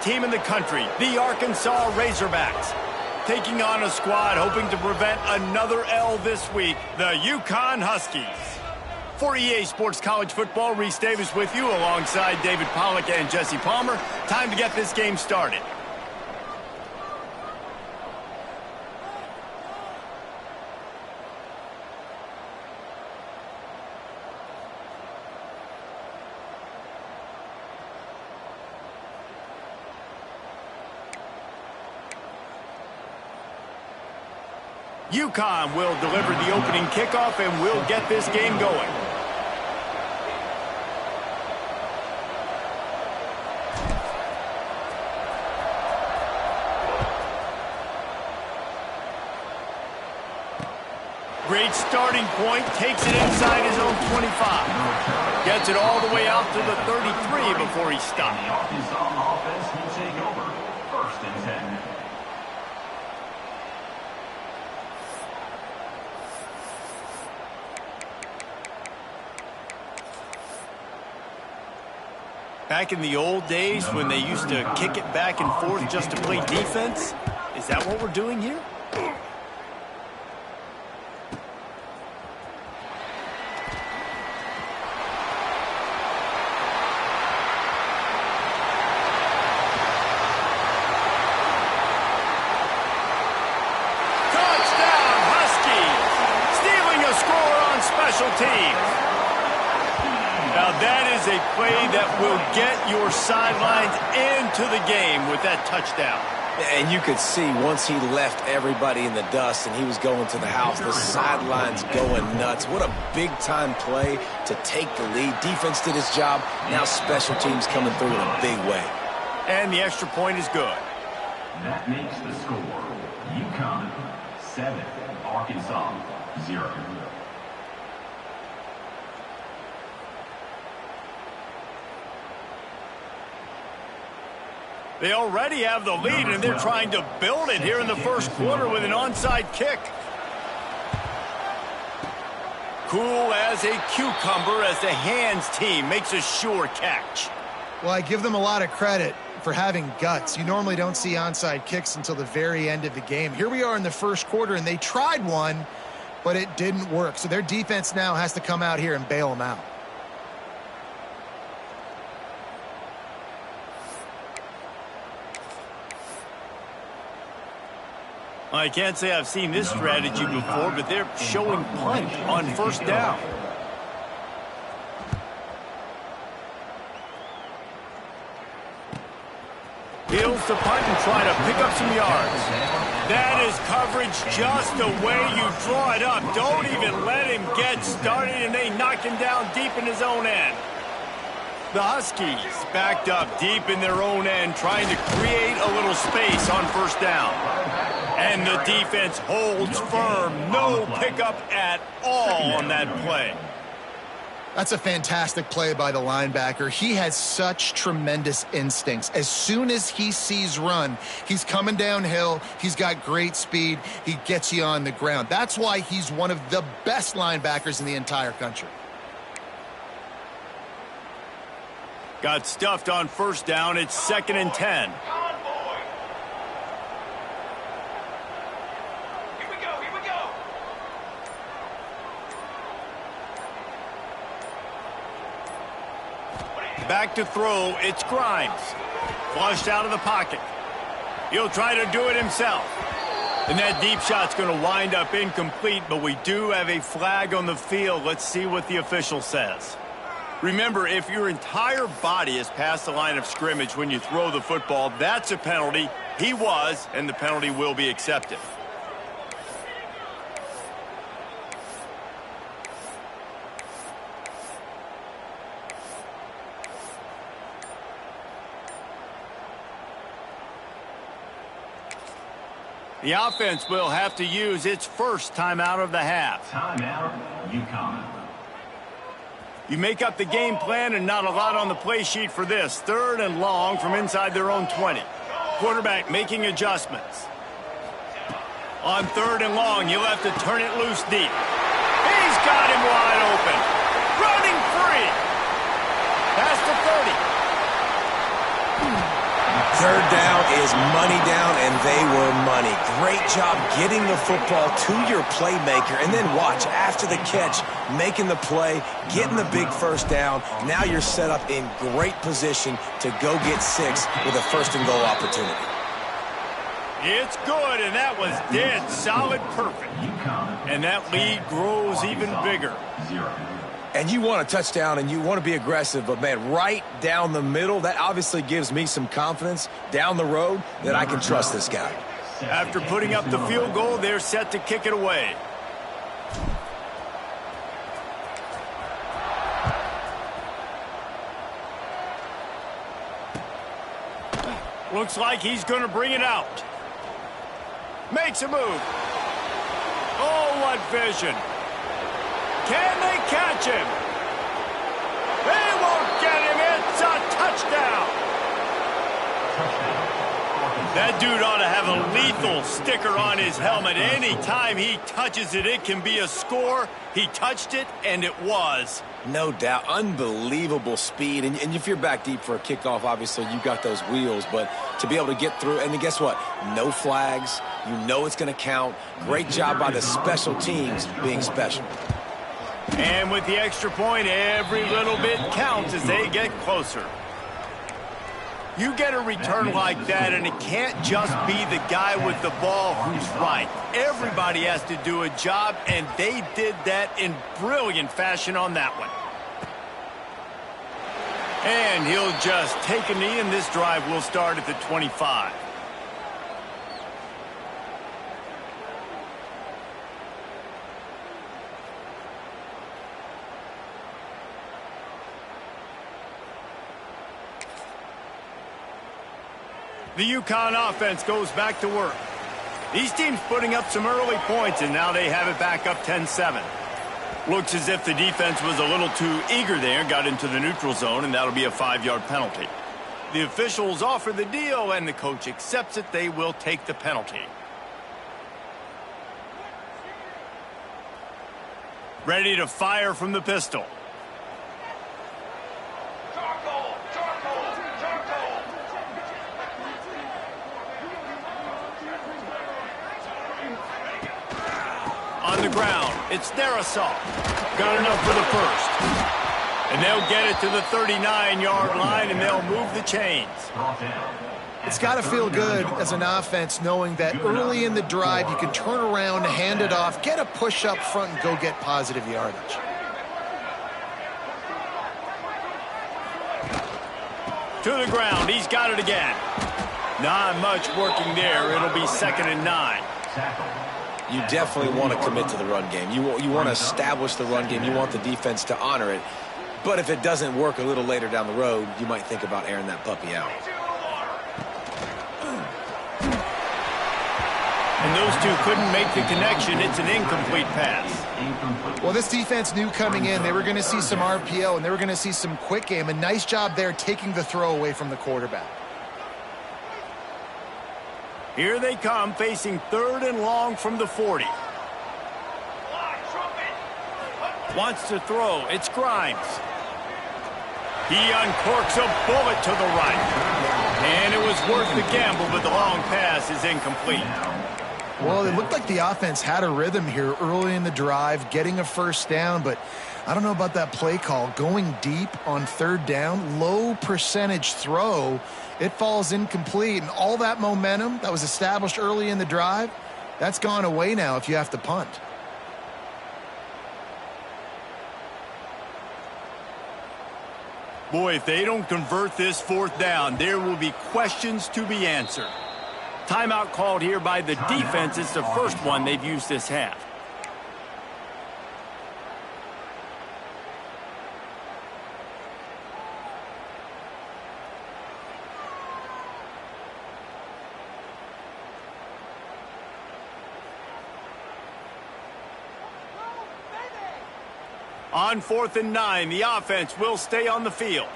Team in the country, the Arkansas Razorbacks. Taking on a squad hoping to prevent another L this week, the UConn Huskies. For EA Sports College Football, Reese Davis with you alongside David Pollack and Jesse Palmer. Time to get this game started. UConn will deliver the opening kickoff and we'll get this game going. Great starting point, takes it inside his own 25. Gets it all the way out to the 33 before he stopped. The Arkansas offense will take over. 1st and 10. Back in the old days when they used to kick it back and forth just to play defense, is that what we're doing here? Touchdown, Huskies! Stealing a score on special teams. Now that is a play that will get your sidelines into the game with that touchdown. And you could see once he left everybody in the dust and he was going to the house, the sidelines going nuts. What a big-time play to take the lead. Defense did its job. Now special teams coming through in a big way. And the extra point is good. That makes the score UConn 7, Arkansas 0. They already have the lead, and they're trying to build it here in the first quarter with an onside kick. Cool as a cucumber as the hands team makes a sure catch. Well, I give them a lot of credit for having guts. You normally don't see onside kicks until the very end of the game. Here we are in the first quarter, and they tried one, but it didn't work. So their defense now has to come out here and bail them out. I can't say I've seen this strategy before, but they're showing punt on first down. Heels to punt and try to pick up some yards. That is coverage just the way you draw it up. Don't even let him get started, and they knock him down deep in his own end. The Huskies backed up deep in their own end, trying to create a little space on first down. And the defense holds firm. No pickup at all on that play. That's a fantastic play by the linebacker. He has such tremendous instincts. As soon as he sees run, he's coming downhill. He's got great speed. He gets you on the ground. That's why he's one of the best linebackers in the entire country. Got stuffed on first down. It's 2nd and 10. Back to throw, it's Grimes. Flushed out of the pocket. He'll try to do it himself. And that deep shot's going to wind up incomplete, but we do have a flag on the field. Let's see what the official says. Remember, if your entire body is past the line of scrimmage when you throw the football, that's a penalty. He was, and the penalty will be accepted. The offense will have to use its first timeout of the half. Timeout, UConn. You make up the game plan and not a lot on the play sheet for this. 3rd and long from inside their own 20. Quarterback making adjustments. On 3rd and long, you'll have to turn it loose deep. He's got him wide open. Running free. Past the 30. Third down is money down, and they were money. Great job getting the football to your playmaker, and then watch, after the catch, making the play, getting the big first down. Now you're set up in great position to go get 6 with a first-and-goal opportunity. It's good, and that was dead solid perfect. And that lead grows even bigger. And you want a touchdown, and you want to be aggressive, but, man, right down the middle, that obviously gives me some confidence down the road that I can trust this guy. After putting up the field goal, they're set to kick it away. Looks like he's going to bring it out. Makes a move. Oh, what vision. Can they catch him? They won't get him. It's a touchdown. That dude ought to have a lethal sticker on his helmet. Anytime he touches it, it can be a score. He touched it, and it was. No doubt. Unbelievable speed. And if you're back deep for a kickoff, obviously you got those wheels. But to be able to get through, and then guess what? No flags. You know it's going to count. Great job by the special teams being special. And with the extra point, every little bit counts as they get closer. You get a return like that, and it can't just be the guy with the ball who's right. Everybody has to do a job, and they did that in brilliant fashion on that one. And he'll just take a knee, and this drive will start at the 25. The UConn offense goes back to work. These teams putting up some early points, and now they have it back up 10-7. Looks as if the defense was a little too eager there, got into the neutral zone, and that'll be a 5-yard penalty. The officials offer the deal, and the coach accepts it. They will take the penalty. Ready to fire from the pistol. On the ground, it's their assault. Got enough for the first. And they'll get it to the 39-yard line, and they'll move the chains. It's got to feel good as an offense knowing that early in the drive you can turn around, hand it off, get a push up front, and go get positive yardage. To the ground, he's got it again. Not much working there. It'll be 2nd and 9. You definitely want to commit to the run game. You want to establish the run game. You want the defense to honor it. But if it doesn't work a little later down the road, you might think about airing that puppy out. And those two couldn't make the connection. It's an incomplete pass. Well, this defense knew coming in they were going to see some RPO and they were going to see some quick game. A nice job there taking the throw away from the quarterback. Here they come, facing 3rd and long from the 40. Wants to throw. It's Grimes. He uncorks a bullet to the right. And it was worth the gamble, but the long pass is incomplete. Well, it looked like the offense had a rhythm here early in the drive, getting a first down, but I don't know about that play call. Going deep on 3rd down, low percentage throw, it falls incomplete, and all that momentum that was established early in the drive, that's gone away now if you have to punt. Boy, if they don't convert this 4th down, there will be questions to be answered. Timeout called here by the defense. It's the first one they've used this half. On 4th and 9, the offense will stay on the field.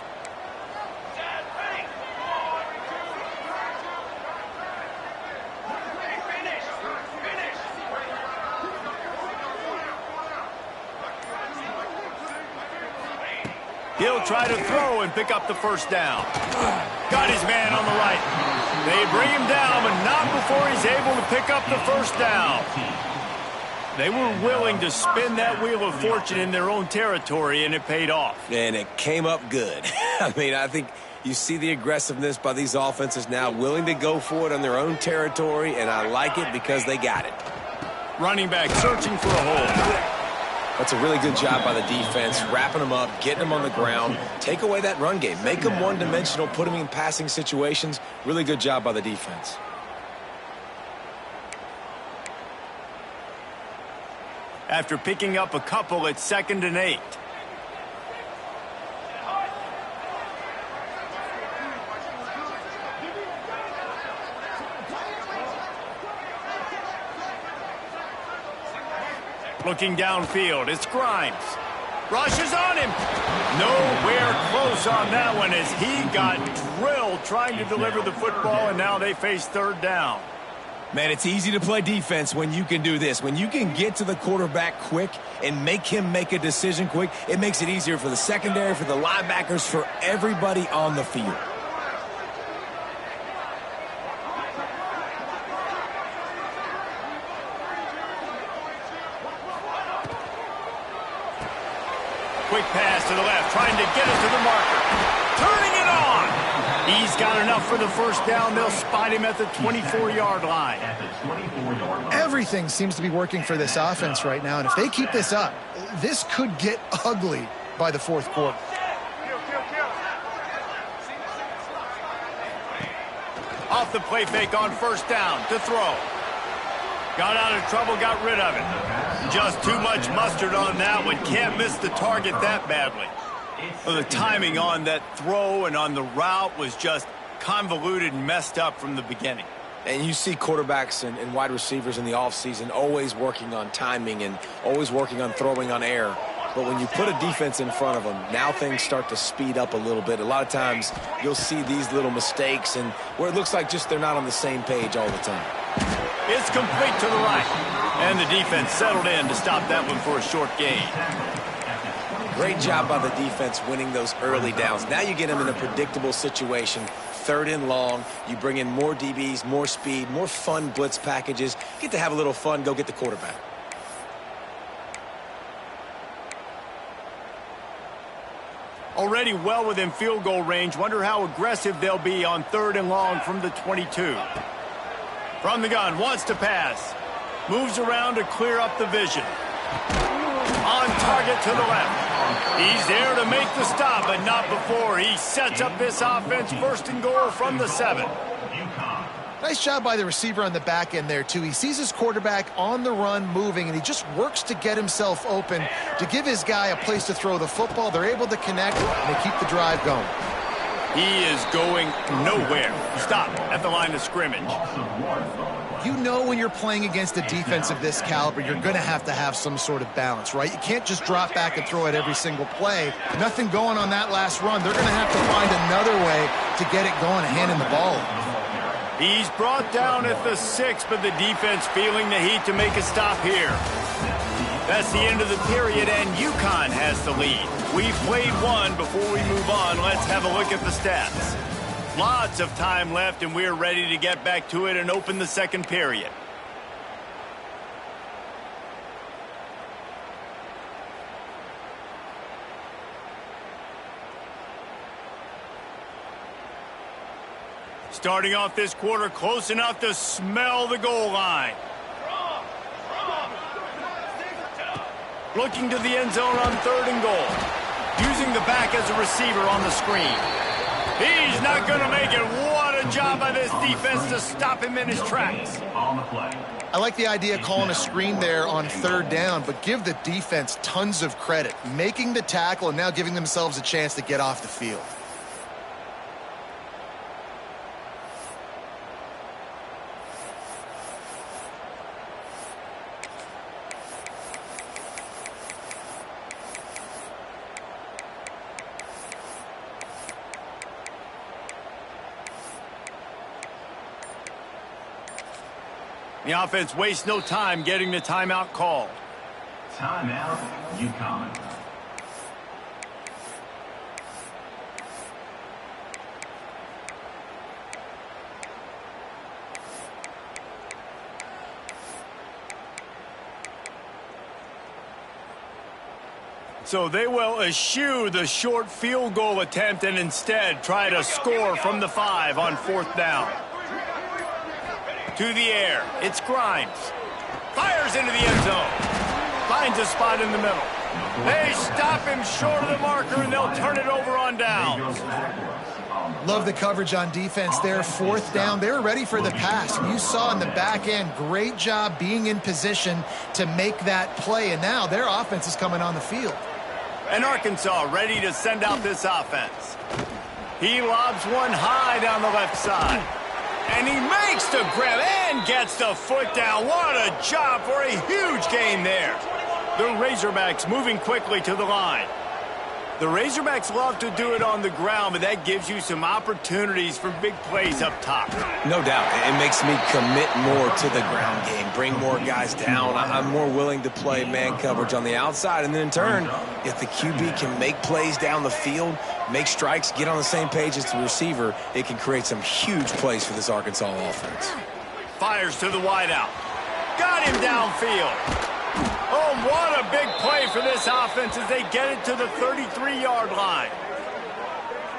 He'll try to throw and pick up the first down. Got his man on the right. They bring him down, but not before he's able to pick up the first down. They were willing to spin that wheel of fortune in their own territory, and it paid off. And it came up good. I mean, I think you see the aggressiveness by these offenses now, willing to go for it on their own territory, and I like it because they got it. Running back searching for a hole. That's a really good job by the defense, wrapping them up, getting them on the ground. Take away that run game. Make them one-dimensional, put them in passing situations. Really good job by the defense. After picking up a couple, it's 2nd and 8. Looking downfield, it's Grimes. Rushes on him. Nowhere close on that one as he got drilled trying to deliver the football, and now they face 3rd down. Man, it's easy to play defense when you can do this. When you can get to the quarterback quick and make him make a decision quick, it makes it easier for the secondary, for the linebackers, for everybody on the field. Quick pass to the left, trying to get it to the marker. Turning it on. He's got enough for the first down. They'll spot him at the 24-yard line. Everything seems to be working for this offense right now, and if they keep this up, this could get ugly by the 4th quarter. Off the play fake on 1st down to throw. Got out of trouble, got rid of it. Just too much mustard on that one. Can't miss the target that badly. Well, the timing on that throw and on the route was just convoluted and messed up from the beginning. And you see quarterbacks and wide receivers in the offseason always working on timing and always working on throwing on air. But when you put a defense in front of them, now things start to speed up a little bit. A lot of times you'll see these little mistakes and where it looks like just they're not on the same page all the time. It's complete to the right. And the defense settled in to stop that one for a short gain. Great job by the defense winning those early downs. Now you get them in a predictable situation. 3rd and long. You bring in more DBs, more speed, more fun blitz packages. Get to have a little fun. Go get the quarterback. Already well within field goal range. Wonder how aggressive they'll be on 3rd and long from the 22. From the gun, wants to pass. Moves around to clear up the vision. On target to the left. He's there to make the stop, but not before. He sets up this offense 1st and goal from the 7. Nice job by the receiver on the back end there, too. He sees his quarterback on the run moving, and he just works to get himself open to give his guy a place to throw the football. They're able to connect, and they keep the drive going. He is going nowhere. Stop at the line of scrimmage. You know when you're playing against a defense of this caliber, you're going to have some sort of balance, right? You can't just drop back and throw it every single play. Nothing going on that last run. They're going to have to find another way to get it going and handing the ball. He's brought down at the 6, but the defense feeling the heat to make a stop here. That's the end of the period, and UConn has the lead. We've played one. Before we move on, let's have a look at the stats. Lots of time left, and we're ready to get back to it and open the 2nd period. Starting off this quarter close enough to smell the goal line. Looking to the end zone on 3rd and goal. Using the back as a receiver on the screen. He's not going to make it. What a job by this defense to stop him in his tracks. I like the idea of calling a screen there on 3rd down, but give the defense tons of credit. Making the tackle and now giving themselves a chance to get off the field. The offense wastes no time getting the timeout called. Timeout, UConn. So they will eschew the short field goal attempt and instead try to score from the 5 on 4th down. To the air, it's Grimes. Fires into the end zone. Finds a spot in the middle. They stop him short of the marker, and they'll turn it over on downs. Love the coverage on defense there. 4th down. They were ready for the pass. And you saw in the back end, great job being in position to make that play. And now their offense is coming on the field. And Arkansas ready to send out this offense. He lobs one high down the left side. And he makes the grab and gets the foot down. What a job for a huge gain there. The Razorbacks moving quickly to the line. The Razorbacks love to do it on the ground, but that gives you some opportunities for big plays up top. No doubt. It makes me commit more to the ground game, bring more guys down. I'm more willing to play man coverage on the outside. And then in turn, if the QB can make plays down the field, make strikes, get on the same page as the receiver, it can create some huge plays for this Arkansas offense. Fires to the wideout. Got him downfield. Oh, what a big play for this offense as they get it to the 33-yard line.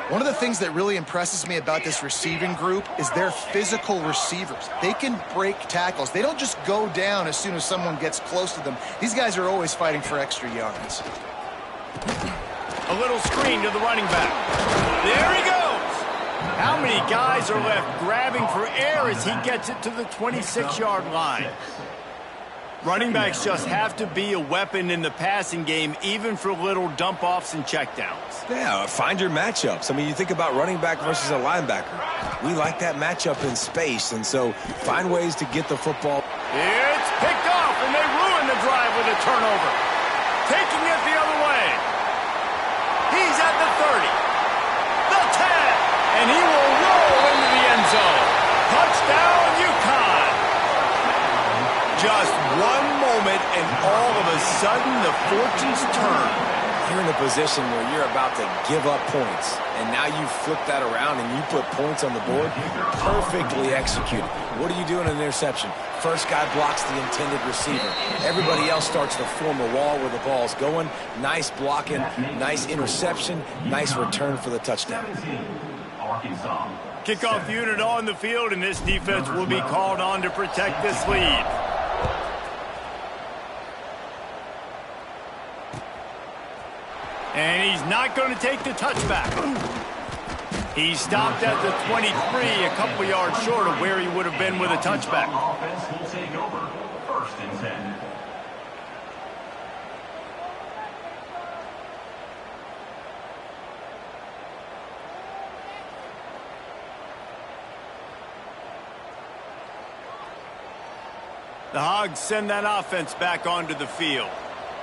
One of the things that really impresses me about this receiving group is their physical receivers. They can break tackles. They don't just go down as soon as someone gets close to them. These guys are always fighting for extra yards. A little screen to the running back. There he goes. How many guys are left grabbing for air as he gets it to the 26-yard line? Running backs just have to be a weapon in the passing game, even for little dump-offs and checkdowns. Yeah, find your matchups. I mean, you think about running back versus a linebacker. We like that matchup in space, and so find ways to get the football. It's picked off, and they ruin the drive with a turnover. Taking it the other way. He's at the 30. The 10. And he will roll into the end zone. Touchdown, UConn. Just one moment, and all of a sudden, the fortunes turn. You're in a position where you're about to give up points, and now you flip that around and you put points on the board. Perfectly executed. What do you do in an interception? First guy blocks the intended receiver. Everybody else starts to form a wall where the ball's going. Nice blocking, nice interception, nice return for the touchdown. Kickoff unit on the field, and this defense will be called on to protect this lead. And he's not going to take the touchback. He stopped at the 23, a couple yards short of where he would have been with a touchback. Offense will take over. 1st and 10. The Hogs send that offense back onto the field.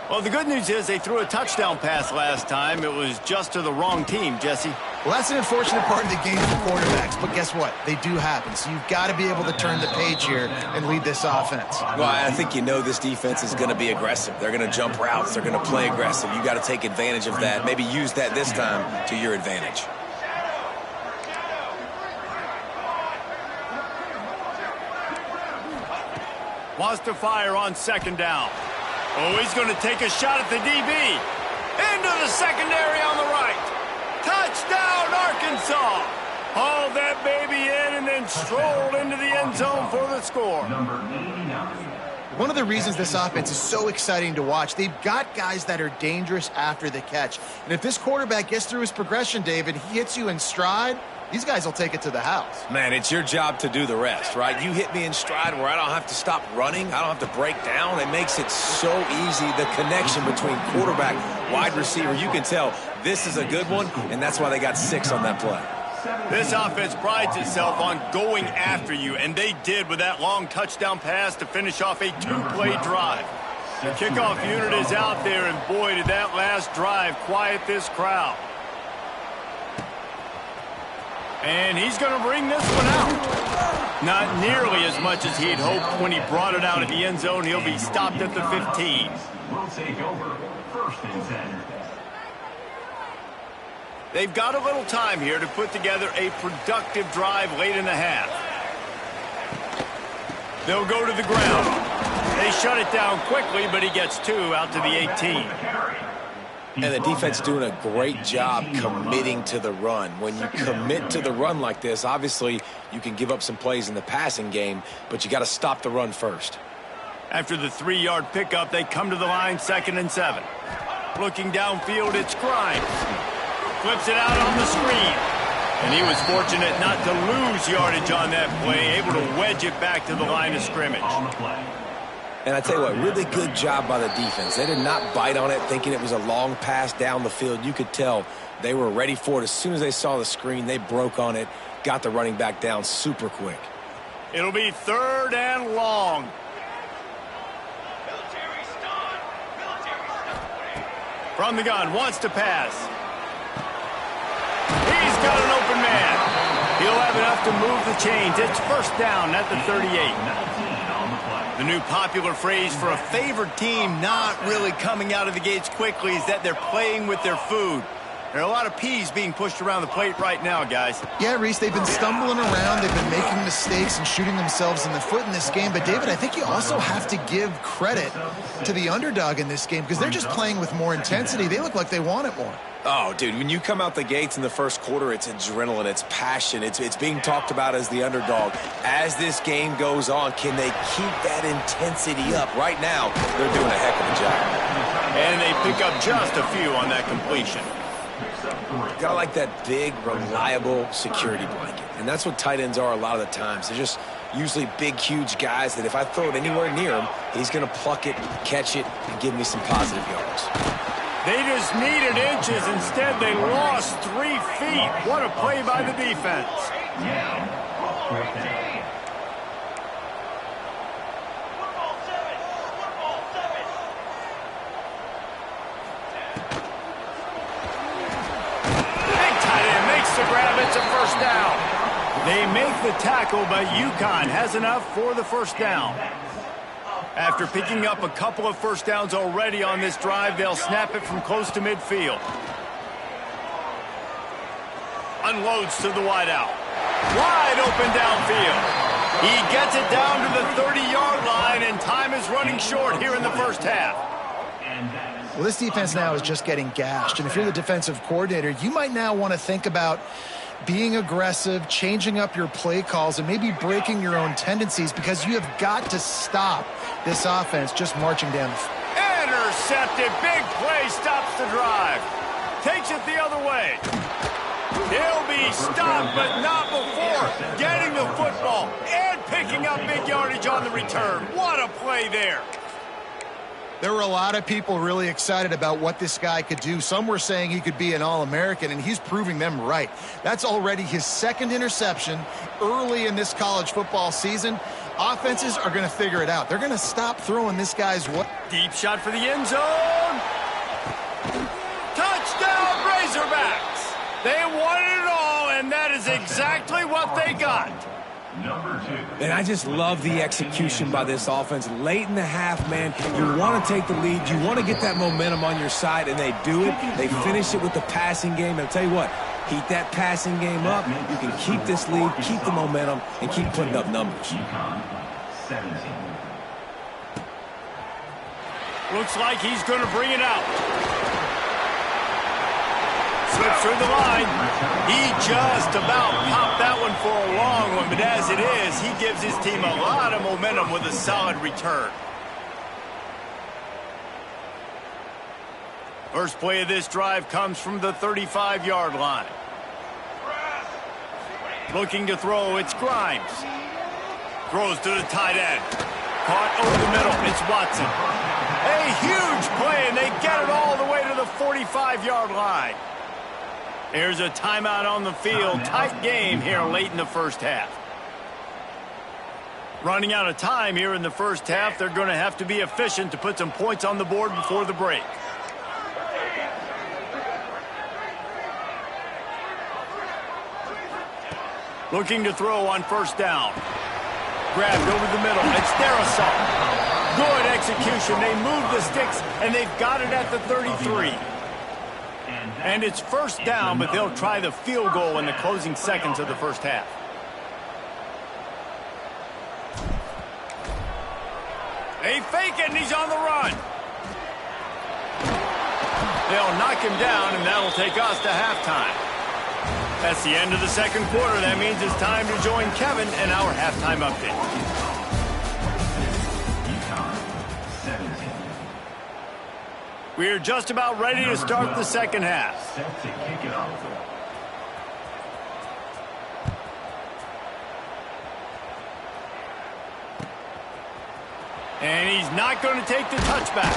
Well, the good news is they threw a touchdown pass last time. It was just to the wrong team, Jesse. Well, that's an unfortunate part of the game for quarterbacks, but guess what? They do happen. So you've got to be able to turn the page here and lead this offense. Well, I think you know this defense is going to be aggressive. They're going to jump routes. They're going to play aggressive. You got to take advantage of that. Maybe use that this time to your advantage. Wants to fire on 2nd down. Oh, he's going to take a shot at the DB. Into the secondary on the right. Touchdown, Arkansas. Hauled that baby in and then strolled into the end zone for the score. One of the reasons this offense is so exciting to watch, they've got guys that are dangerous after the catch. And if this quarterback gets through his progression, David, he hits you in stride, these guys will take it to the house. Man, it's your job to do the rest, right? You hit me in stride where I don't have to stop running. I don't have to break down. It makes it so easy. The connection between quarterback, wide receiver, you can tell this is a good one, and that's why they got 6 on that play. This offense prides itself on going after you, and they did with that long touchdown pass to finish off a 2-play drive. The kickoff unit is out there, and boy, did that last drive quiet this crowd. And he's going to bring this one out. Not nearly as much as he'd hoped when he brought it out at the end zone. He'll be stopped at the 15. Will take over. 1st and 10. They've got a little time here to put together a productive drive late in the half. They'll go to the ground. They shut it down quickly, but he gets 2 out to the 18. And the defense doing a great job committing to the run. When you commit to the run like this, obviously you can give up some plays in the passing game, but you got to stop the run first. After the 3-yard pickup, they come to the line, 2nd and 7. Looking downfield, it's Grimes. Flips it out on the screen. And he was fortunate not to lose yardage on that play, able to wedge it back to the line of scrimmage. And I tell you what, really good job by the defense. They did not bite on it thinking it was a long pass down the field. You could tell they were ready for it. As soon as they saw the screen, they broke on it, got the running back down super quick. It'll be 3rd and long. From the gun, wants to pass. He's got an open man. He'll have enough to move the chains. It's 1st down at the 38. The new popular phrase for a favored team not really coming out of the gates quickly is that they're playing with their food. There are a lot of peas being pushed around the plate right now, guys. Yeah, Reese, they've been stumbling around. They've been making mistakes and shooting themselves in the foot in this game. But, David, I think you also have to give credit to the underdog in this game because they're just playing with more intensity. They look like they want it more. Oh, dude, when you come out the gates in the first quarter, it's adrenaline, it's passion, it's being talked about as the underdog. As this game goes on, can they keep that intensity up? Right now, they're doing a heck of a job. And they pick up just a few on that completion. Got like that big, reliable security blanket. And that's what tight ends are a lot of the times. They're just usually big, huge guys that if I throw it anywhere near him, he's going to pluck it, catch it, and give me some positive yards. They just needed inches. Instead, they lost 3 feet. What a play by the defense. Big tight end makes the grab. It's a 1st down. They make the tackle, but UConn has enough for the 1st down. After picking up a couple of 1st downs already on this drive, they'll snap it from close to midfield. Unloads to the wideout. Wide open downfield. He gets it down to the 30-yard line, and time is running short here in the 1st half. Well, this defense now is just getting gashed. And if you're the defensive coordinator, you might now want to think about being aggressive, changing up your play calls, and maybe breaking your own tendencies because you have got to stop this offense just marching down. Intercepted. Big play stops the drive. Takes it the other way. He'll be stopped, but not before getting the football and picking up big yardage on the return. What a play there. There were a lot of people really excited about what this guy could do. Some were saying he could be an All-American, and he's proving them right. That's already his 2nd interception early in this college football season. Offenses are going to figure it out. They're going to stop throwing this guy's way. Deep shot for the end zone. Touchdown, Razorbacks. They wanted it all, and that is exactly what they got. And I just love the execution by this offense. Late in the half, man, you want to take the lead. You want to get that momentum on your side, and they do it. They finish it with the passing game. And I'll tell you what, heat that passing game up. You can keep this lead, keep the momentum, and keep putting up numbers. Looks like he's going to bring it out. Slips through the line. He just about popped that one for a long one, but as it is, he gives his team a lot of momentum with a solid return. First play of this drive comes from the 35-yard line. Looking to throw, it's Grimes. Throws to the tight end. Caught over the middle, it's Watson. A huge play, and they get it all the way to the 45-yard line. There's a timeout on the field. Tight game here late in the 1st half. Running out of time here in the 1st half. They're going to have to be efficient to put some points on the board before the break. Looking to throw on 1st down. Grabbed over the middle. It's Darasol. Good execution. They move the sticks, and they've got it at the 33. And it's 1st down, but they'll try the field goal in the closing seconds of the 1st half. They fake it, and he's on the run. They'll knock him down, and that'll take us to halftime. That's the end of the second quarter. That means it's time to join Kevin and our halftime update. UConn, 17. We're just about ready to start the second half. Set to kick it off. And he's not going to take the touchback.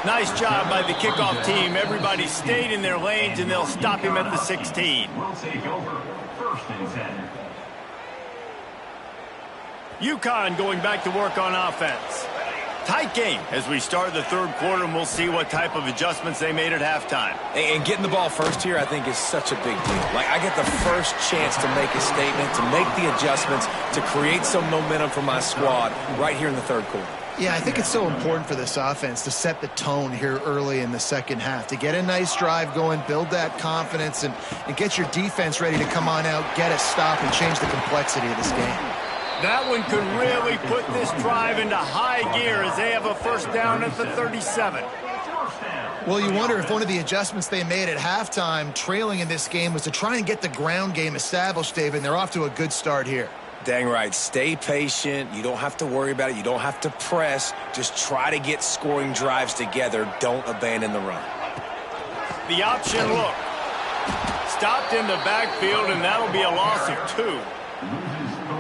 Nice job by the kickoff team. Everybody stayed in their lanes, and they'll stop him at the 16. We'll take over. First and 10. UConn going back to work on offense. Tight game as we start the third quarter, and we'll see what type of adjustments they made at halftime. And getting the ball first here, I think, is such a big deal. Like, I get the first chance to make a statement, to make the adjustments, to create some momentum for my squad right here in the third quarter. Yeah, I think it's so important for this offense to set the tone here early in the second half, to get a nice drive going, build that confidence, and get your defense ready to come on out, get a stop, and change the complexity of this game. That one could really put this drive into high gear as they have a first down at the 37. Well, you wonder if one of the adjustments they made at halftime, trailing in this game, was to try and get the ground game established, David, and they're off to a good start here. Dang right. Stay patient. You don't have to worry about it. You don't have to press. Just try to get scoring drives together. Don't abandon the run. The option look. Stopped in the backfield, and that'll be a loss of 2.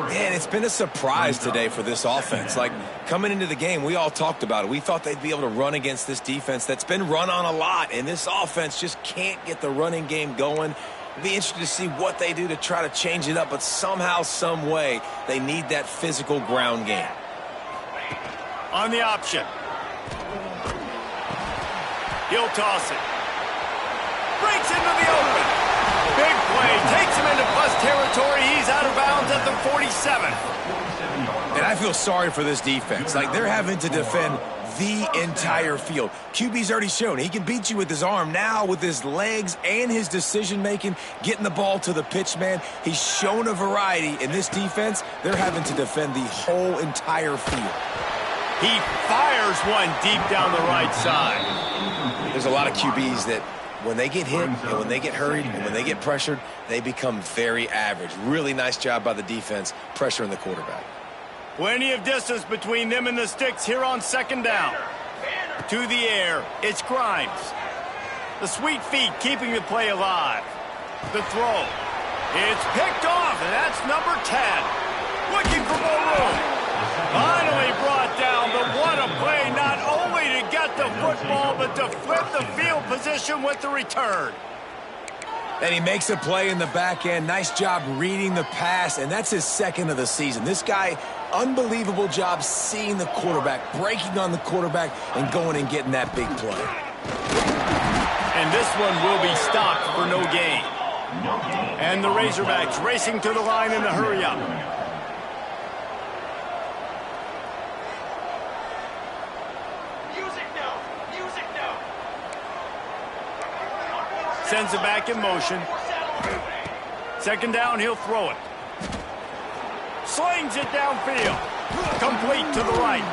Man, it's been a surprise today for this offense. Like, coming into the game, we all talked about it. We thought they'd be able to run against this defense that's been run on a lot, and this offense just can't get the running game going. Be interested to see what they do to try to change it up, but somehow, some way, they need that physical ground game. On the option. He'll toss it. Breaks into the open. Big play. Takes him into bus territory. He's out of bounds at the 47. And I feel sorry for this defense. Like, they're having to defend the entire field. QB's already shown he can beat you with his arm. Now with his legs and his decision-making, getting the ball to the pitch man, he's shown a variety. In this defense, they're having to defend the whole entire field. He fires one deep down the right side. There's a lot of QBs that when they get hit and when they get hurried and when they get pressured, they become very average. Really nice job by the defense pressuring the quarterback. Plenty of distance between them and the sticks here on second down. To the air, it's Grimes. The sweet feet keeping the play alive. The throw. It's picked off, and that's number 10. Looking for more room. Finally brought down, but what a play, not only to get the football, but to flip the field position with the return. And he makes a play in the back end. Nice job reading the pass, and that's his second of the season. This guy, unbelievable job seeing the quarterback, breaking on the quarterback, and going and getting that big play. And this one will be stopped for no gain. And the Razorbacks racing to the line in a hurry-up. Sends it back in motion. Second down, he'll throw it. Slings it downfield. Complete to the right.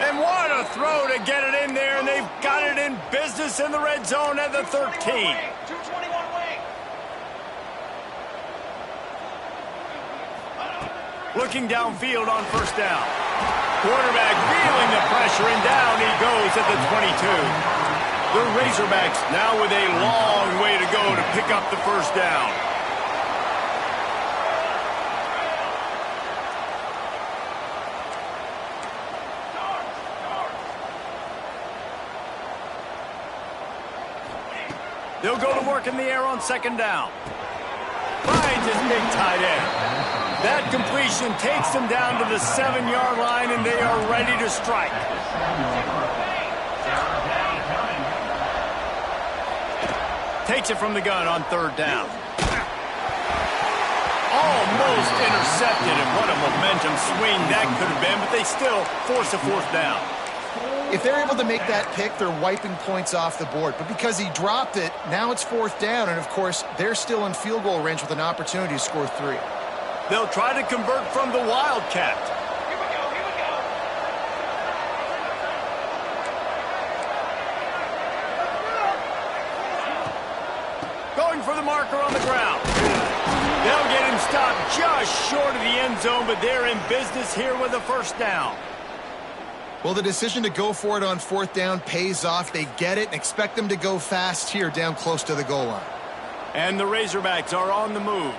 And what a throw to get it in there, and they've got it in business in the red zone at the 13. Looking downfield on first down. Quarterback feeling the pressure, and down he goes at the 22. The Razorbacks now with a long way to go to pick up the first down. They'll go to work in the air on second down. Finds his big tight end. That completion takes them down to the 7-yard line, and they are ready to strike. Takes it from the gun on third down. Almost intercepted, and what a momentum swing that could have been, but they still force a fourth down. If they're able to make that pick, they're wiping points off the board. But because he dropped it, now it's fourth down, and of course, they're still in field goal range with an opportunity to score 3. They'll try to convert from the Wildcat. marker on the ground. They'll get him stopped just short of the end zone, but they're in business here with a first down. Well, the decision to go for it on fourth down pays off. They get it and expect them to go fast here down close to the goal line. And the Razorbacks are on the move.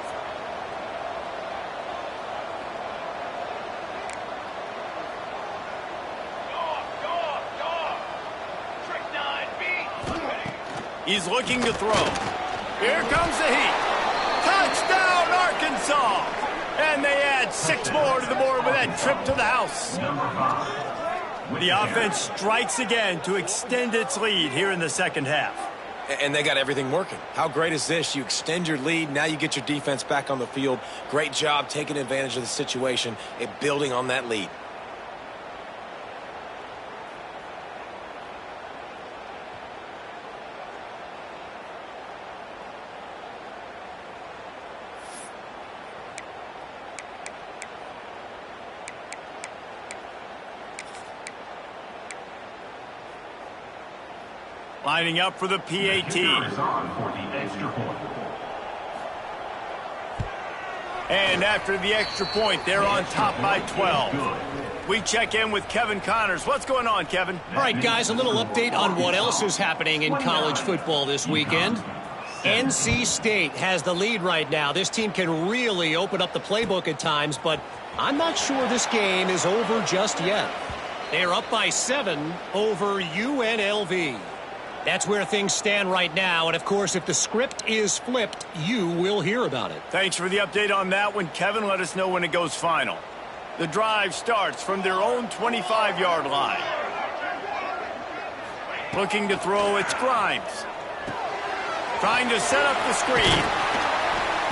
He's looking to throw. Here comes the heat. Touchdown, Arkansas! And they add 6 more to the board with that trip to the house. The offense strikes again to extend its lead here in the second half. And they got everything working. How great is this? You extend your lead. Now you get your defense back on the field. Great job taking advantage of the situation and building on that lead. Lining up for the PAT. And after the extra point, they're on top by 12. We check in with Kevin Connors. What's going on, Kevin? All right, guys, a little update on what else is happening in college football this weekend. NC State has the lead right now. This team can really open up the playbook at times, but I'm not sure this game is over just yet. They're up by 7 over UNLV. That's where things stand right now, and of course, if the script is flipped, you will hear about it. Thanks for the update on that one, Kevin. Let us know when it goes final. The drive starts from their own 25-yard line. Looking to throw, it's Grimes. Trying to set up the screen.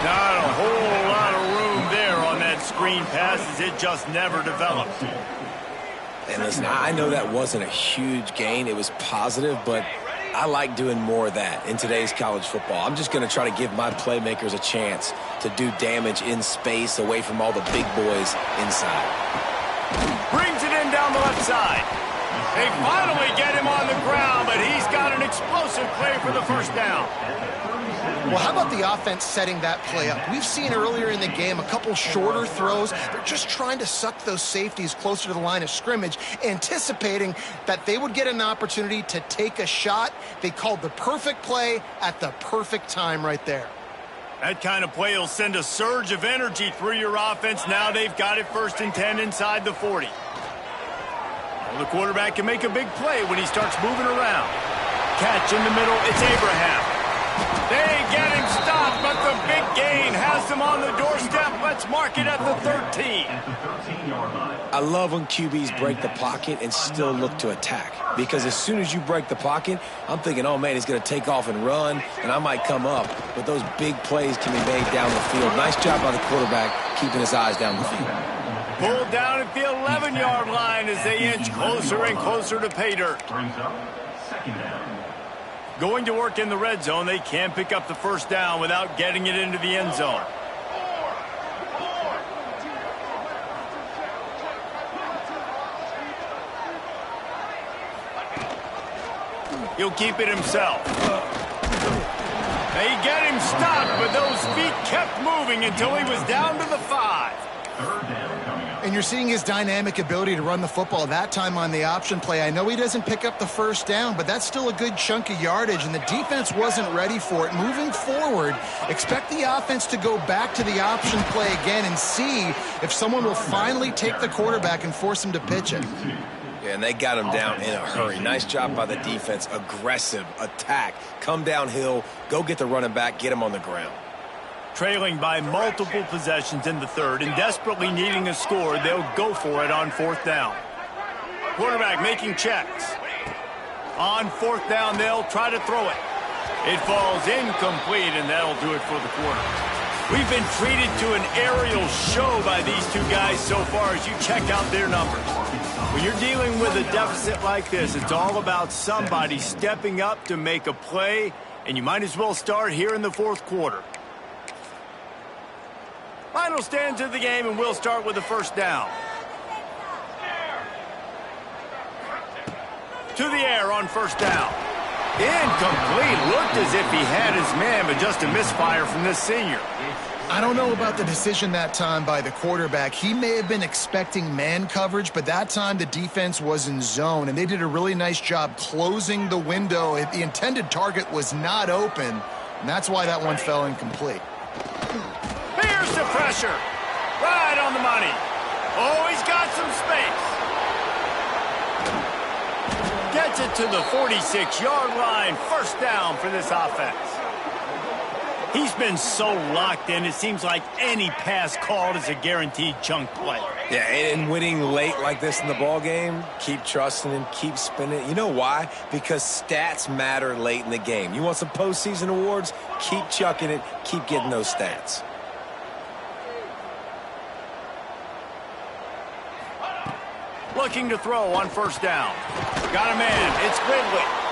Not a whole lot of room there on that screen pass as it just never developed. And listen, I know that wasn't a huge gain. It was positive, but I like doing more of that in today's college football. I'm just going to try to give my playmakers a chance to do damage in space away from all the big boys inside. Brings it in down the left side. They finally get him on the ground, but he's got an explosive play for the first down. Well, how about the offense setting that play up? We've seen earlier in the game a couple shorter throws. They're just trying to suck those safeties closer to the line of scrimmage, anticipating that they would get an opportunity to take a shot. They called the perfect play at the perfect time right there. That kind of play will send a surge of energy through your offense. Now they've got it 1st and 10 inside the 40. Well, the quarterback can make a big play when he starts moving around. Catch in the middle, it's Abraham. They get him stopped, but the big gain has them on the doorstep. Let's mark it at the 13. I love when QBs break the pocket and still look to attack. Because as soon as you break the pocket, I'm thinking, oh, man, he's going to take off and run, and I might come up. But those big plays can be made down the field. Nice job by the quarterback keeping his eyes down the field. Pulled down at the 11-yard line as they inch closer and closer to pay dirt. Going to work in the red zone, they can't pick up the first down without getting it into the end zone. He'll keep it himself. They get him stopped, but those feet kept moving until he was down to the 5. And you're seeing his dynamic ability to run the football, that time on the option play. I know he doesn't pick up the first down, but that's still a good chunk of yardage, and the defense wasn't ready for it. Moving forward, expect the offense to go back to the option play again and see if someone will finally take the quarterback and force him to pitch it. Yeah, and they got him down in a hurry. Nice job by the defense. Aggressive attack. Come downhill, go get the running back, get him on the ground. Trailing by multiple possessions in the 3rd and desperately needing a score, they'll go for it on 4th down. Quarterback making checks. On 4th down, they'll try to throw it. It falls incomplete, and that'll do it for the quarter. We've been treated to an aerial show by these two guys so far as you check out their numbers. When you're dealing with a deficit like this, it's all about somebody stepping up to make a play, and you might as well start here in the 4th quarter. Final stands of the game, and we'll start with the first down. To the air on 1st down. Incomplete. Looked as if he had his man, but just a misfire from this senior. I don't know about the decision that time by the quarterback. He may have been expecting man coverage, but that time the defense was in zone, and they did a really nice job closing the window. The intended target was not open, and that's why that one fell incomplete. Here's the pressure. Right on the money. Oh, he's got some space. Gets it to the 46-yard line. First down for this offense. He's been so locked in, it seems like any pass called is a guaranteed chunk play. Yeah, and winning late like this in the ball game, keep trusting him, keep spinning. You know why? Because stats matter late in the game. You want some postseason awards? Keep chucking it, keep getting those stats. Looking to throw on first down. Got him in. It's Ridley.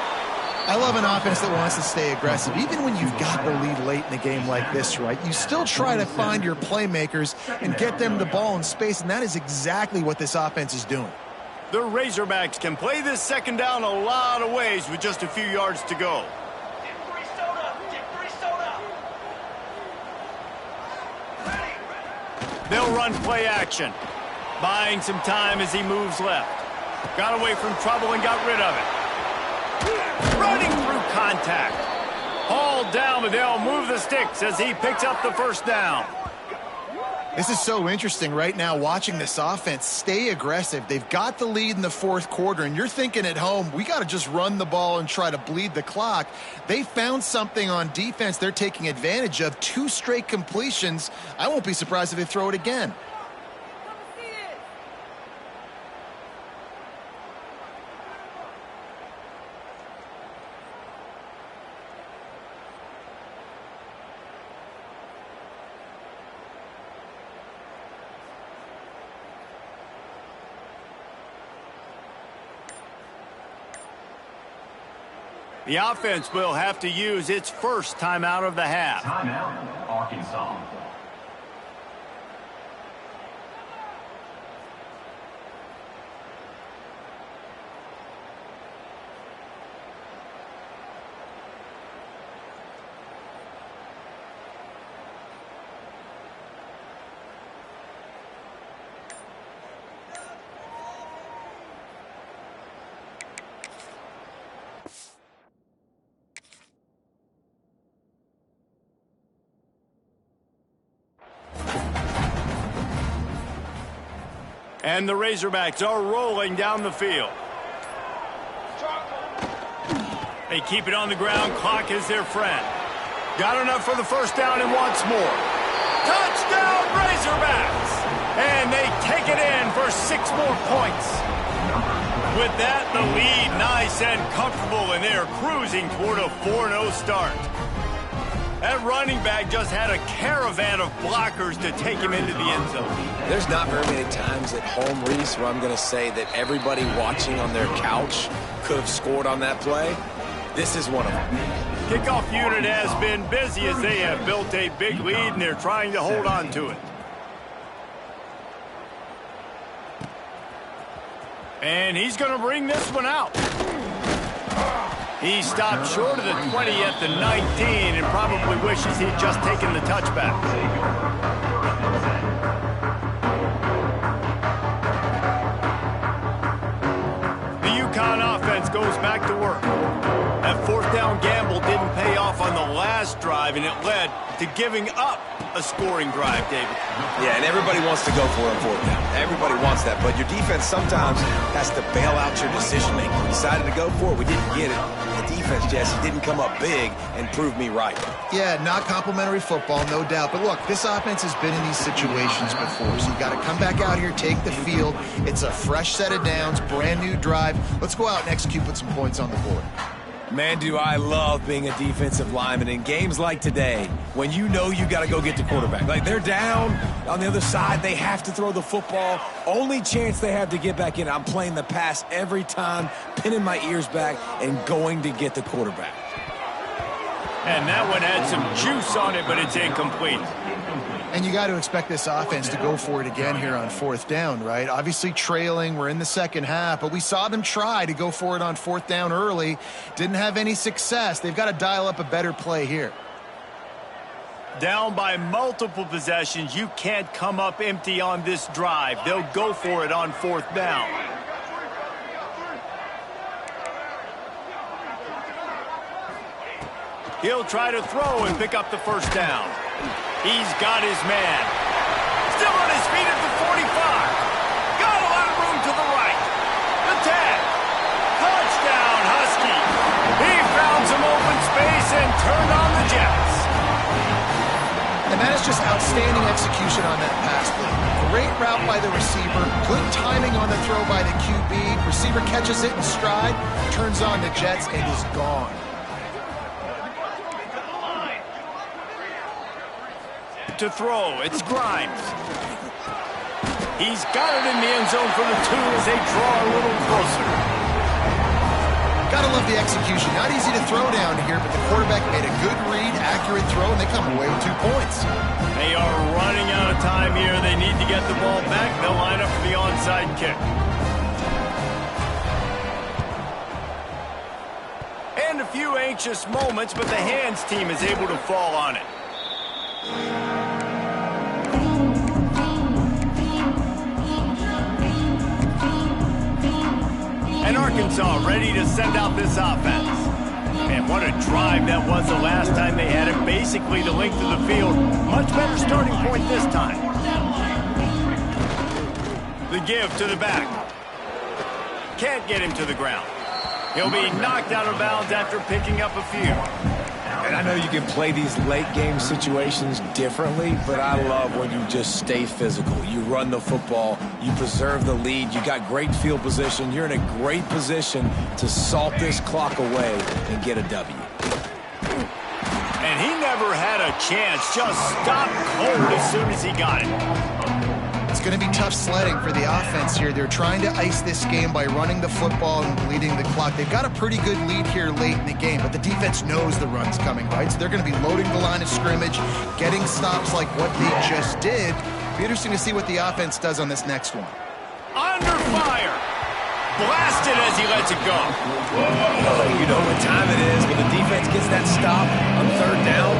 I love an offense that wants to stay aggressive. Even when you've got the lead late in the game like this, right, you still try to find your playmakers and get them the ball in space, and that is exactly what this offense is doing. The Razorbacks can play this second down a lot of ways with just a few yards to go. They'll run play action. Buying some time as he moves left. Got away from trouble and got rid of it. Running through contact. Hauled down, but they'll move the sticks as he picks up the first down. This is so interesting right now, watching this offense stay aggressive. They've got the lead in the fourth quarter, and you're thinking at home, we got to just run the ball and try to bleed the clock. They found something on defense they're taking advantage of. 2 straight completions. I won't be surprised if they throw it again. The offense will have to use its first timeout of the half. Timeout, Arkansas. And the Razorbacks are rolling down the field. They keep it on the ground. Clock is their friend. Got enough for the first down and wants more. Touchdown, Razorbacks! And they take it in for 6 more points. With that, the lead nice and comfortable, and they're cruising toward a 4-0 start. That running back just had a caravan of blockers to take him into the end zone. There's not very many times at home, Reese, where I'm going to say that everybody watching on their couch could have scored on that play. This is one of them. Kickoff unit has been busy as they have built a big lead, and they're trying to hold on to it. And he's going to bring this one out. He stopped short of the 20 at the 19 and probably wishes he'd just taken the touchback. The UConn offense goes back to work. That fourth down gamble didn't pay off on the last drive, and it led to giving up a scoring drive, David. Yeah, and everybody wants to go for it on fourth down. Everybody wants that, but your defense sometimes has to bail out your decision-making. We decided to go for it. We didn't get it. The defense, Jesse, didn't come up big and prove me right. Yeah, not complimentary football, no doubt. But look, this offense has been in these situations before, so you got to come back out here, take the field. It's a fresh set of downs, brand new drive. Let's go out and execute with some points on the board. Man, do I love being a defensive lineman in games like today when you know you got to go get the quarterback. Like, they're down on the other side. They have to throw the football. Only chance they have to get back in. I'm playing the pass every time, pinning my ears back and going to get the quarterback. And that one had some juice on it, but it's incomplete. And you got to expect this offense to go for it again here on 4th down, right? Obviously trailing, we're in the second half, but we saw them try to go for it on 4th down early. Didn't have any success. They've got to dial up a better play here. Down by multiple possessions, you can't come up empty on this drive. They'll go for it on 4th down. He'll try to throw and pick up the 1st down. He's got his man. Still on his feet at the 45. Got a lot of room to the right. The 10. Touchdown, Husky. He found some open space and turned on the Jets. And that is just outstanding execution on that pass play. Great route by the receiver. Good timing on the throw by the QB. Receiver catches it in stride, turns on the Jets, and is gone. To throw, it's Grimes. He's got it in the end zone for the 2 as they draw a little closer. Gotta love the execution. Not easy to throw down here, but the quarterback made a good read, accurate throw, and they come away with 2 points. They are running out of time here. They need to get the ball back. They'll line up for the onside kick. And a few anxious moments, but the hands team is able to fall on it. And Arkansas ready to send out this offense. Man, what a drive that was the last time they had it. Basically the length of the field. Much better starting point this time. The give to the back. Can't get him to the ground. He'll be knocked out of bounds after picking up a few. And I know you can play these late game situations differently, but I love when you just stay physical. You run the football, you preserve the lead, you got great field position, you're in a great position to salt this clock away and get a W. And he never had a chance, just stopped cold as soon as he got it. It's going to be tough sledding for the offense here. They're trying to ice this game by running the football and bleeding the clock. They've got a pretty good lead here late in the game, but the defense knows the run's coming, right? So they're going to be loading the line of scrimmage, getting stops like what they just did. Be interesting to see what the offense does on this next one. Under fire. Blasted as he lets it go. You know what time it is when the defense gets that stop on 3rd down.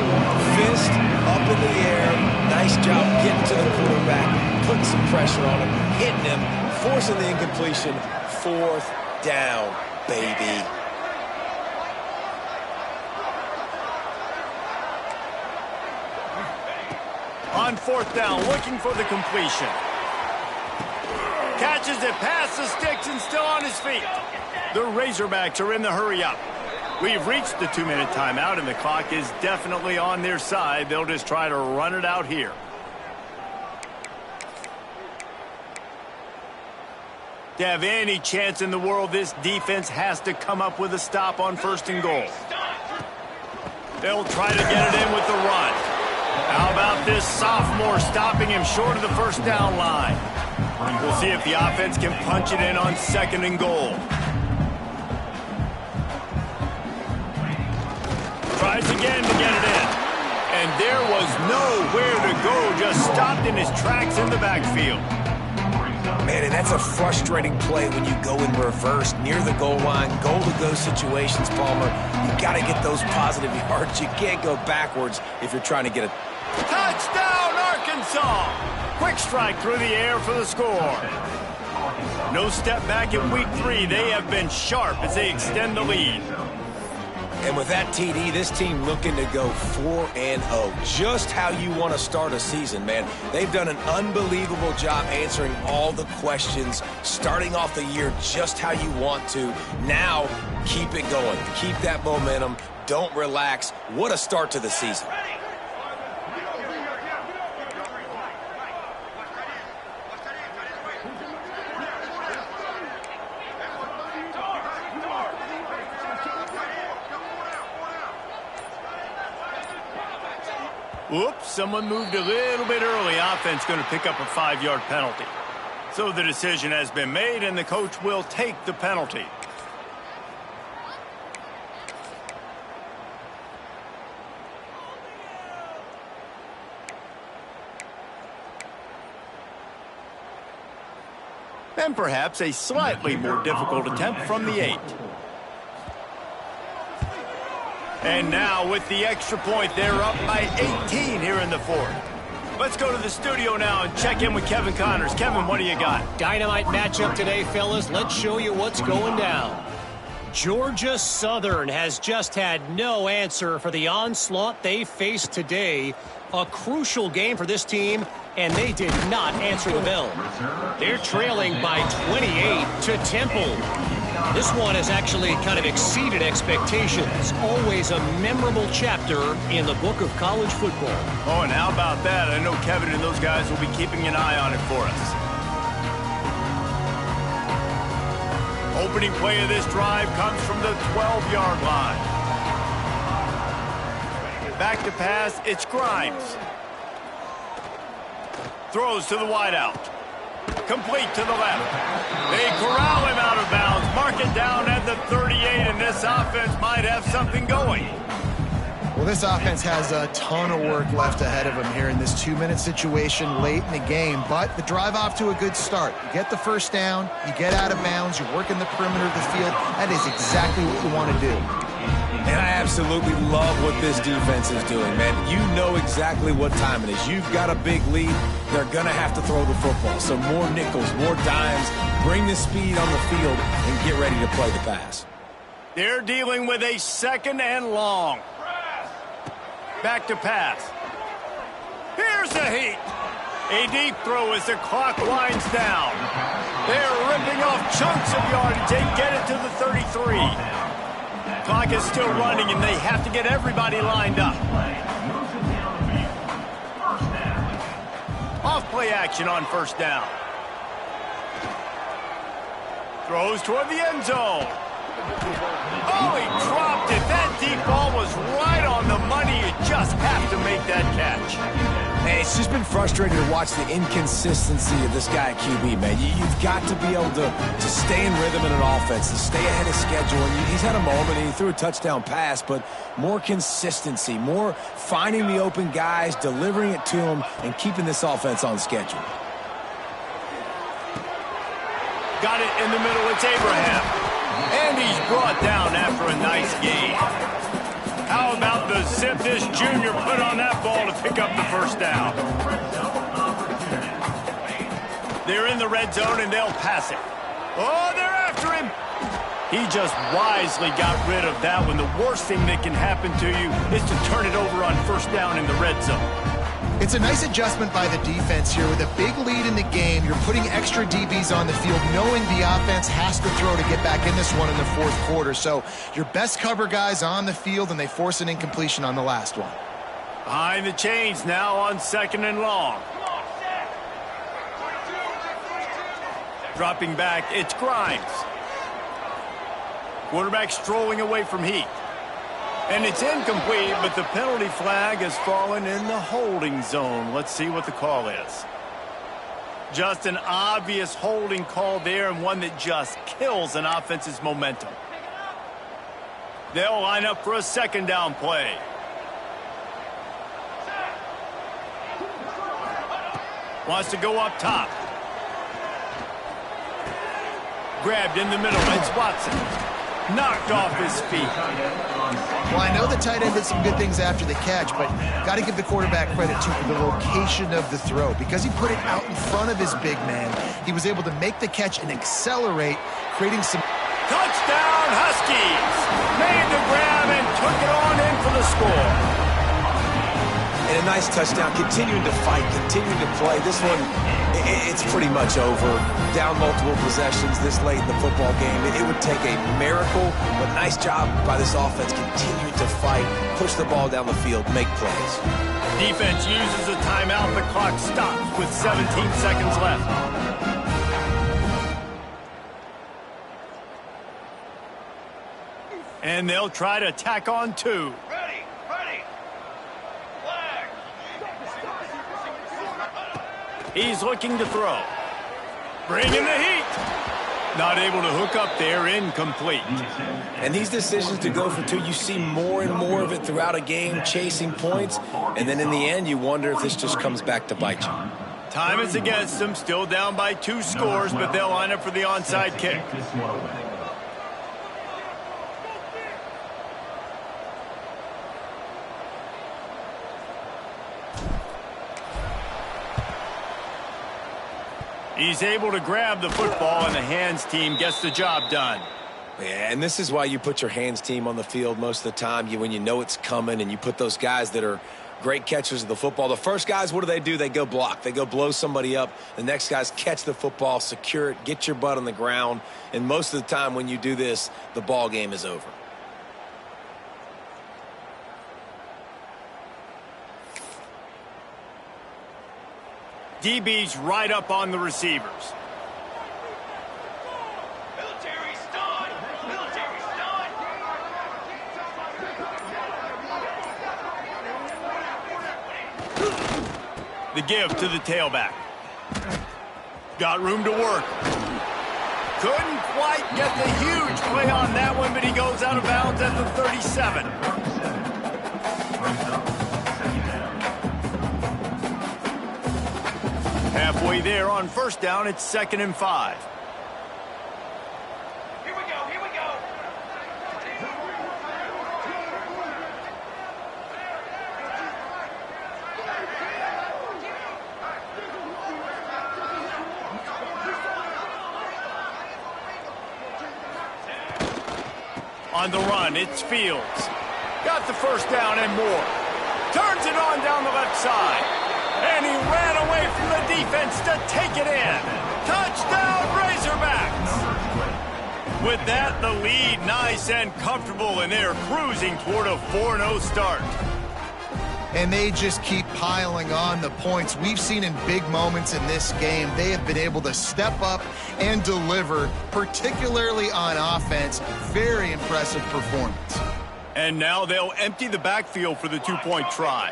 Fist up in the air. Nice job getting to the quarterback, putting some pressure on him, hitting him, forcing the incompletion. 4th down, baby. On 4th down, looking for the completion. Catches it past the sticks and still on his feet. The Razorbacks are in the hurry-up. We've reached the 2-minute timeout, and the clock is definitely on their side. They'll just try to run it out here. To have any chance in the world, this defense has to come up with a stop on 1st and goal. They'll try to get it in with the run. How about this sophomore stopping him short of the 1st down line? We'll see if the offense can punch it in on 2nd and goal. Tries again to get it in. And there was nowhere to go, just stopped in his tracks in the backfield. Man, and that's a frustrating play when you go in reverse near the goal line, goal-to-go situations, Palmer. You got to get those positive yards. You can't go backwards if you're trying to get a touchdown, Arkansas! Quick strike through the air for the score. No step back in week 3. They have been sharp as they extend the lead. And with that TD, this team looking to go 4-0. Just how you want to start a season, man. They've done an unbelievable job answering all the questions, starting off the year just how you want to. Now, keep it going. Keep that momentum. Don't relax. What a start to the season. Oops, someone moved a little bit early. Offense going to pick up a 5-yard penalty. So the decision has been made, and the coach will take the penalty. and perhaps a slightly more difficult attempt from the 8. And now with the extra point, they're up by 18 here in the 4th. Let's go to the studio now and check in with Kevin Connors. Kevin, what do you got? Dynamite matchup today, fellas. Let's show you what's going down. Georgia Southern has just had no answer for the onslaught they faced today. A crucial game for this team, and they did not answer the bell. They're trailing by 28 to Temple. This one has actually kind of exceeded expectations. Always a memorable chapter in the book of college football. Oh, and how about that? I know Kevin and those guys will be keeping an eye on it for us. Opening play of this drive comes from the 12-yard line. Back to pass, it's Grimes. Throws to the wideout. Complete to the left. They corral him out of bounds. Mark it down at the 38, and this offense might have something going. Well, this offense has a ton of work left ahead of them here in this 2-minute situation late in the game, but the drive off to a good start. You get the first down, you get out of bounds, you're working the perimeter of the field. That is exactly what you want to do. And I absolutely love what this defense is doing, man. You know exactly what time it is. You've got a big lead. They're going to have to throw the football. So more nickels, more dimes, bring the speed on the field, and get ready to play the pass. They're dealing with a 2nd and long. Back to pass. Here's the heat. A deep throw as the clock winds down. They're ripping off chunks of yardage. They get it to the 33. Clock is still running, and they have to get everybody lined up. Off play action on first down. Throws toward the end zone. Oh, he dropped it. That deep ball was right on the money. You just have to make that catch. Hey, it's just been frustrating to watch the inconsistency of this guy at QB, man. You've got to be able to stay in rhythm in an offense, to stay ahead of schedule. And he's had a moment, and he threw a touchdown pass, but more consistency, more finding the open guys, delivering it to them, and keeping this offense on schedule. Got it in the middle. It's Abraham. And he's brought down after a nice gain. How about the zip this junior put on that ball to pick up the first down? They're in the red zone, and they'll pass it. Oh, they're after him. He just wisely got rid of that one. The worst thing that can happen to you is to turn it over on first down in the red zone. It's a nice adjustment by the defense here. With a big lead in the game, you're putting extra DBs on the field, knowing the offense has to throw to get back in this one in the 4th quarter. So your best cover guys on the field, and they force an incompletion on the last one. Behind the chains now on 2nd and long. Dropping back, it's Grimes. Quarterback strolling away from Heath. And it's incomplete, but the penalty flag has fallen in the holding zone. Let's see what the call is. Just an obvious holding call there, and one that just kills an offense's momentum. They'll line up for a 2nd down play. Wants to go up top. Grabbed in the middle. It's Watson. Knocked off his feet. Well, I know the tight end did some good things after the catch, but got to give the quarterback credit, too, for the location of the throw. Because he put it out in front of his big man, he was able to make the catch and accelerate, creating some... Touchdown, Huskies! Made the grab and took it on in for the score. And a nice touchdown, continuing to fight, continuing to play. This one, it's pretty much over. Down multiple possessions this late in the football game. It would take a miracle, but nice job by this offense continuing to fight, push the ball down the field, make plays. Defense uses a timeout. The clock stops with 17 seconds left. And they'll try to tack on 2. He's looking to throw. Bringing the heat. Not able to hook up there, incomplete. And these decisions to go for 2, you see more and more of it throughout a game, chasing points. And then in the end, you wonder if this just comes back to bite you. Time is against them, still down by 2 scores, but they'll line up for the onside kick. He's able to grab the football, and the hands team gets the job done. Yeah, and this is why you put your hands team on the field most of the time. When you know it's coming, and you put those guys that are great catchers of the football. The first guys, what do? They go block. They go blow somebody up. The next guys catch the football, secure it, get your butt on the ground. And most of the time when you do this, the ball game is over. DB's right up on the receivers. Military stun! Military stun! The give to the tailback. Got room to work. Couldn't quite get the huge play on that one, but he goes out of bounds at the 37. Halfway there on first down, it's 2nd and 5. Here we go, here we go! On the run, it's Fields. Got the first down and more. Turns it on down the left side. And he ran away from the defense to take it in. Touchdown, Razorbacks! With that, the lead nice and comfortable, and they're cruising toward a 4-0 start. And they just keep piling on the points. We've seen in big moments in this game, they have been able to step up and deliver, particularly on offense. Very impressive performance. And now they'll empty the backfield for the 2-point try.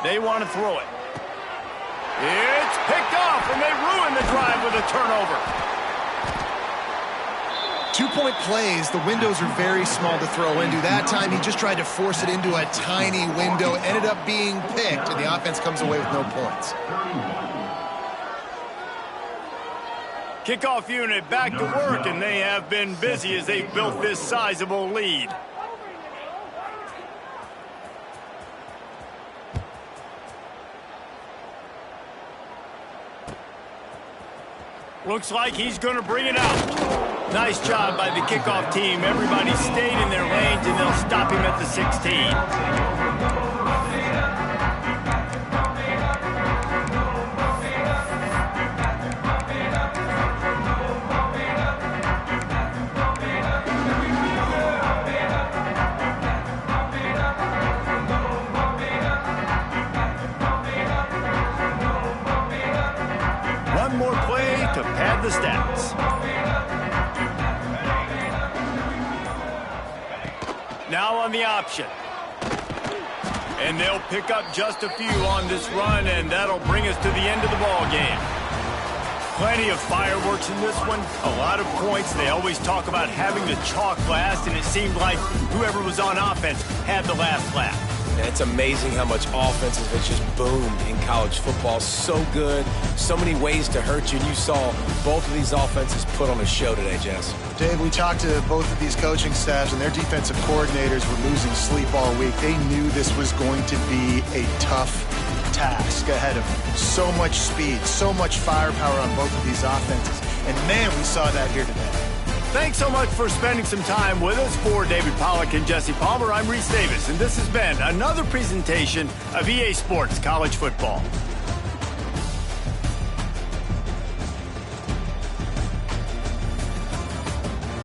They want to throw it. It's picked off, and they ruin the drive with a turnover. 2-point plays, the windows are very small to throw into. That time, he just tried to force it into a tiny window, ended up being picked, and the offense comes away with no points. Kickoff unit back to work, and they have been busy as they've built this sizable lead. Looks like he's going to bring it out. Nice job by the kickoff team. Everybody stayed in their lanes, and they'll stop him at the 16. One more play to pad the stats. Now on the option. And they'll pick up just a few on this run, and that'll bring us to the end of the ball game. Plenty of fireworks in this one, a lot of points. They always talk about having the chalk last, and it seemed like whoever was on offense had the last laugh. And it's amazing how much offense has just boomed in college football. So good, so many ways to hurt you. And you saw both of these offenses put on a show today, Jess. Dave, we talked to both of these coaching staffs, and their defensive coordinators were losing sleep all week. They knew this was going to be a tough task ahead of them. So much speed, so much firepower on both of these offenses. And, man, we saw that here today. Thanks so much for spending some time with us. For David Pollack and Jesse Palmer, I'm Reese Davis, and this has been another presentation of EA Sports College Football.